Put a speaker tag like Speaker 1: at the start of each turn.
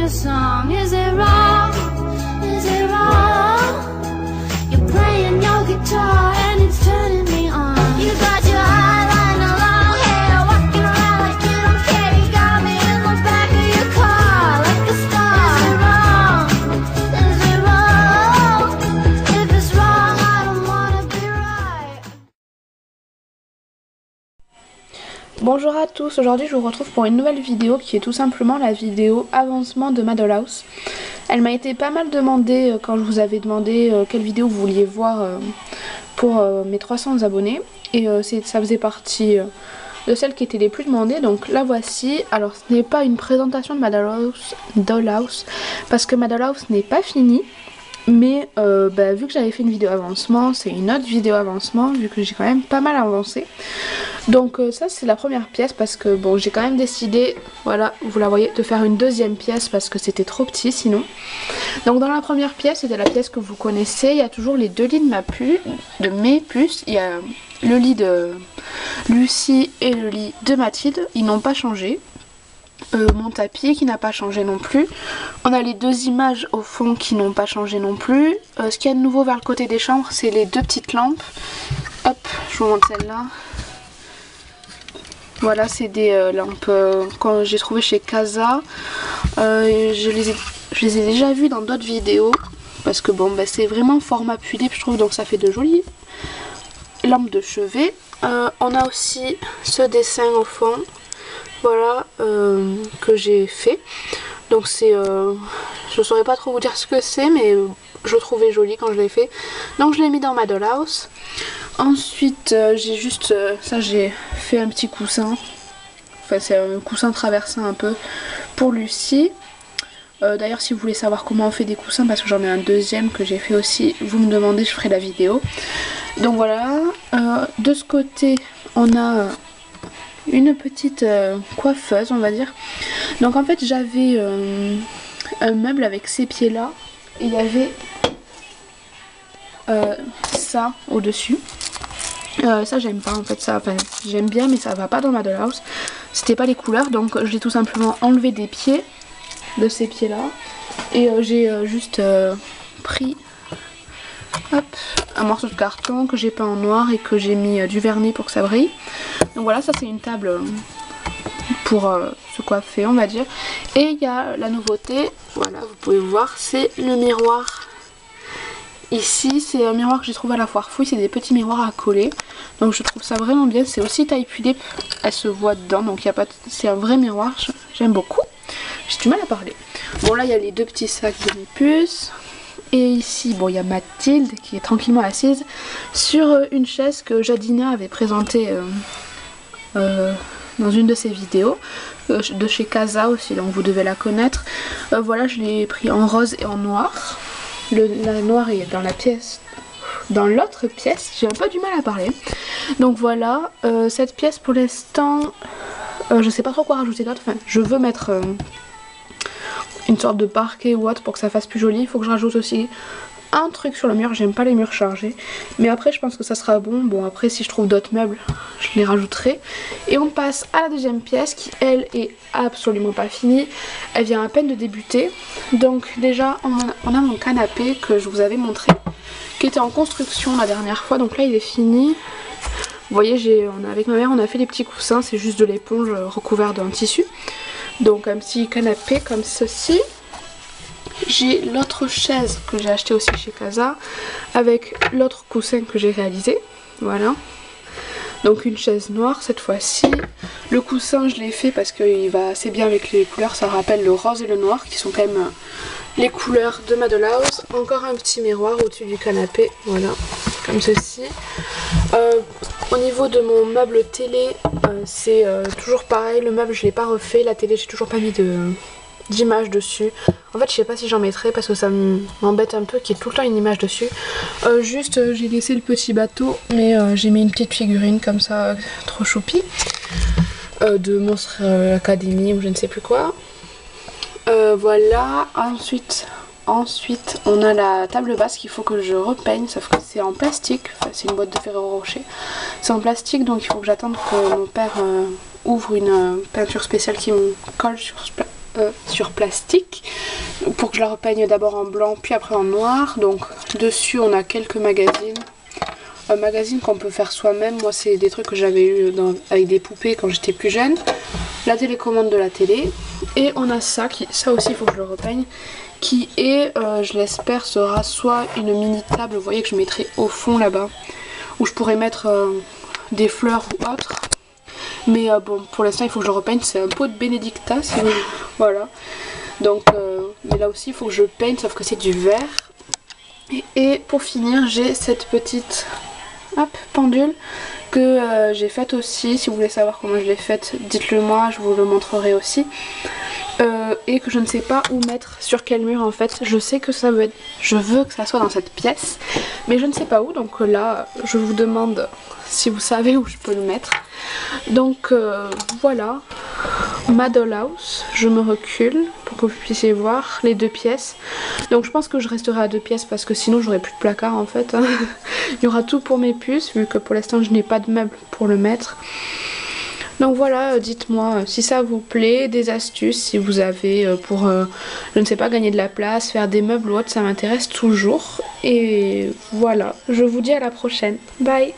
Speaker 1: a song. Is it wrong? Is it wrong? You're playing your guitar and it's turning me on. You got your eyeliner long hair, walking around like you don't care. You got me in the back of your car like a star. Is it wrong? If it's wrong, I don't wanna be right.
Speaker 2: Bonjour à tous, aujourd'hui je vous retrouve pour une nouvelle vidéo qui est tout simplement la vidéo avancement de ma dollhouse. Elle m'a été pas mal demandée quand je vous avais demandé quelle vidéo vous vouliez voir pour mes 300 abonnés. Et ça faisait partie de celles qui étaient les plus demandées, donc la voici. Alors ce n'est pas une présentation de ma dollhouse parce que ma dollhouse n'est pas finie. Mais vu que j'avais fait une vidéo avancement, c'est une autre vidéo avancement vu que j'ai quand même pas mal avancé. Donc ça c'est la première pièce parce que bon, j'ai quand même décidé, voilà, vous la voyez, de faire une deuxième pièce parce que c'était trop petit sinon. Donc dans la première pièce, c'était la pièce que vous connaissez, il y a toujours les deux lits de mes puces. Il y a le lit de Lucie et le lit de Mathilde, ils n'ont pas changé. Mon tapis qui n'a pas changé non plus. On a les deux images au fond qui n'ont pas changé non plus. Ce qu'il y a de nouveau vers le côté des chambres, c'est les deux petites lampes. Hop, je vous montre celle-là. Voilà, c'est des lampes que j'ai trouvées chez Casa. Je les ai déjà vues dans d'autres vidéos. Parce que bon, c'est vraiment format pullé, je trouve, donc ça fait de jolies lampes de chevet. On a aussi ce dessin au fond. Voilà, que j'ai fait. Donc c'est, je saurais pas trop vous dire ce que c'est, mais je le trouvais joli quand je l'ai fait. Donc je l'ai mis dans ma dollhouse. Ensuite j'ai juste, ça j'ai fait un petit coussin. Enfin c'est un coussin traversant un peu pour Lucie. D'ailleurs si vous voulez savoir comment on fait des coussins, parce que j'en ai un deuxième que j'ai fait aussi, vous me demandez, je ferai la vidéo. Donc voilà, de ce côté on a une petite coiffeuse on va dire. Donc en fait j'avais un meuble avec ces pieds là et il y avait ça au dessus. Ça j'aime pas en fait, ça, enfin j'aime bien mais ça va pas dans ma dollhouse. C'était pas les couleurs, donc j'ai tout simplement enlevé des pieds de ces pieds là et j'ai juste pris hop, un morceau de carton que j'ai peint en noir et que j'ai mis du vernis pour que ça brille. Donc voilà, ça c'est une table pour se coiffer on va dire. Et il y a la nouveauté, voilà vous pouvez voir, c'est le miroir. Ici c'est un miroir que j'ai trouvé à la foire fouille, c'est des petits miroirs à coller. Donc je trouve ça vraiment bien, c'est aussi taille pullée, elle se voit dedans, donc il y a pas de... c'est un vrai miroir, j'aime beaucoup. J'ai du mal à parler. Bon là il y a les deux petits sacs de mes puces. Et ici, bon, il y a Mathilde qui est tranquillement assise sur une chaise que Jadina avait présentée dans une de ses vidéos, de chez Casa aussi, donc vous devez la connaître. Voilà, je l'ai pris en rose et en noir. La noire est dans la pièce, dans l'autre pièce, j'ai un peu du mal à parler. Donc voilà, cette pièce pour l'instant, je sais pas trop quoi rajouter d'autre. Enfin, je veux mettre... une sorte de parquet ou autre pour que ça fasse plus joli. Il faut que je rajoute aussi un truc sur le mur, j'aime pas les murs chargés, mais après je pense que ça sera bon. Bon après si je trouve d'autres meubles je les rajouterai. Et on passe à la deuxième pièce qui elle est absolument pas finie, elle vient à peine de débuter. Donc déjà on a mon canapé que je vous avais montré, qui était en construction la dernière fois, donc là il est fini. Vous voyez, avec ma mère on a fait les petits coussins, c'est juste de l'éponge recouvert d'un tissu. Donc un petit canapé comme ceci. J'ai l'autre chaise que j'ai acheté aussi chez Casa avec l'autre coussin que j'ai réalisé. Voilà. Donc une chaise noire cette fois-ci. Le coussin je l'ai fait parce qu'il va assez bien avec les couleurs. Ça rappelle le rose et le noir qui sont quand même les couleurs de ma dollhouse. Encore un petit miroir au-dessus du canapé. Voilà. Comme ceci. Au niveau de mon meuble télé, c'est toujours pareil. Le meuble je l'ai pas refait. La télé j'ai toujours pas mis d'image dessus. En fait je sais pas si j'en mettrai parce que ça m'embête un peu qu'il y ait tout le temps une image dessus. Juste j'ai laissé le petit bateau, mais j'ai mis une petite figurine comme ça, trop choupi, de Monstre Academy ou je ne sais plus quoi. Voilà, ensuite on a la table basse qu'il faut que je repeigne, sauf que c'est en plastique, enfin, c'est une boîte de Ferrero Rocher, c'est en plastique, donc il faut que j'attende que mon père ouvre une peinture spéciale qui me colle sur plastique pour que je la repeigne d'abord en blanc puis après en noir. Donc dessus on a quelques magazines. Un magazine qu'on peut faire soi-même. Moi c'est des trucs que j'avais eu avec des poupées quand j'étais plus jeune. La télécommande de la télé. Et on a ça, ça aussi il faut que je le repeigne. Qui est, je l'espère, sera soit une mini table, vous voyez que je mettrai au fond là-bas. Où je pourrais mettre des fleurs ou autre. Mais bon, pour l'instant il faut que je le repeigne. C'est un pot de Benedicta, si vous... Voilà. Donc, mais là aussi il faut que je peigne, sauf que c'est du vert. Et pour finir, j'ai cette petite pendule que j'ai faite aussi. Si vous voulez savoir comment je l'ai faite, dites-le moi, je vous le montrerai aussi. Et que je ne sais pas où mettre, sur quel mur en fait. Je sais que ça veut être, je veux que ça soit dans cette pièce, mais je ne sais pas où. Donc là, je vous demande si vous savez où je peux le mettre. Donc voilà, ma dollhouse. Je me recule pour que vous puissiez voir les deux pièces. Donc je pense que je resterai à deux pièces parce que sinon j'aurai plus de placard en fait. Il y aura tout pour mes puces vu que pour l'instant je n'ai pas de meubles pour le mettre. Donc voilà, dites-moi si ça vous plaît, des astuces si vous avez pour, je ne sais pas, gagner de la place, faire des meubles ou autre, ça m'intéresse toujours. Et voilà, je vous dis à la prochaine. Bye!